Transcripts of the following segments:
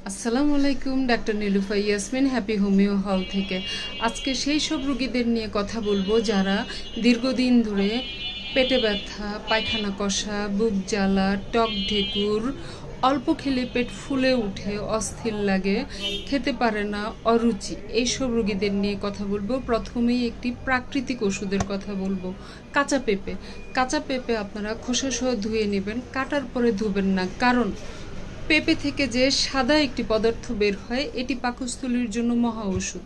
আসসালামু আলাইকুম, doctor Nilufa Yasmin happy homeo হল থেকে। আজকে সেই সব রোগীদের নিয়ে কথা বলবো যারা দীর্ঘদিন ধরে পেটে ব্যথা, পায়খানা কষা, বুক জ্বালা, টক ঢেকুর, অল্প খেলে পেট ফুলে উঠে, অস্থির লাগে, খেতে পারে না, অরুচি, এইসব রোগীদের নিয়ে কথা বলবো। প্রথমেই একটি প্রাকৃতিক ওষুধের কথা বলবো, কাঁচা পেঁপে। কাঁচা পেঁপে আপনারা খোসাসহ ধুয়ে নেবেন, কাটার পরে ধুবেন না, কারণ পেঁপে থেকে যে সাদা একটি পদার্থ বের হয় এটি পাকস্থলীর জন্য মহা ওষুধ।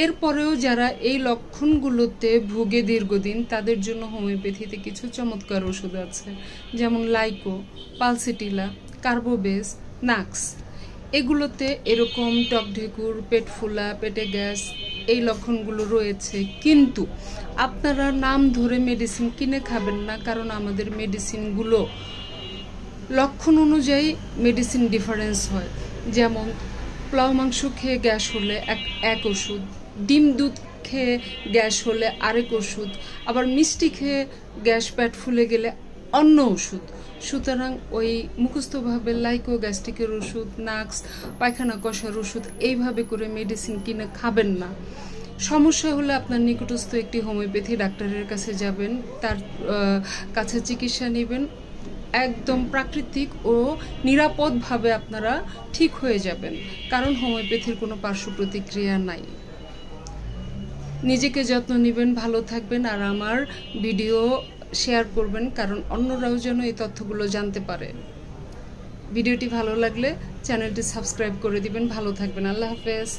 এরপরেও যারা এই লক্ষণগুলোতে ভুগে দীর্ঘদিন, তাদের জন্য হোমিওপ্যাথিতে কিছু চমৎকার ওষুধ আছে, যেমন লাইকো, পালসিটিলা, কার্বোবেস, নাক্স। এগুলোতে এরকম টক ঢেকুর, পেট ফোলা, পেটে গ্যাস এই লক্ষণগুলো রয়েছে, কিন্তু আপনারা নাম ধরে মেডিসিন কিনে খাবেন না, কারণ আমাদের মেডিসিনগুলো লক্ষণ অনুযায়ী মেডিসিন ডিফারেন্স হয়। যেমন পোলাও মাংস খেয়ে গ্যাস হলে এক ওষুধ, ডিম দুধ খেয়ে গ্যাস হলে আরেক ওষুধ, আবার মিষ্টি খেয়ে গ্যাস পেট ফুলে গেলে অন্য ওষুধ। সুতরাং ওই মুখস্থভাবে লাইকো গ্যাস্ট্রিকের ওষুধ, নাক্স পায়খানা কষার ওষুধ এইভাবে করে মেডিসিন কিনে খাবেন না। সমস্যা হলে আপনার নিকটস্থ একটি হোমিওপ্যাথি ডাক্তারের কাছে যাবেন, তার কাছে চিকিৎসা নেবেন। একদম প্রাকৃতিক ও নিরাপদভাবে আপনারা ঠিক হয়ে যাবেন, কারণ হোমিওপ্যাথির কোনো পার্শ্ব প্রতিক্রিয়া নাই। নিজেকে যত্ন নেবেন, ভালো থাকবেন, আর আমার ভিডিও শেয়ার করবেন, কারণ অন্যরাও যেন এই তথ্যগুলো জানতে পারে। ভিডিওটি ভালো লাগলে চ্যানেলটি সাবস্ক্রাইব করে দিবেন। ভালো থাকবেন। আল্লাহ হাফেজ।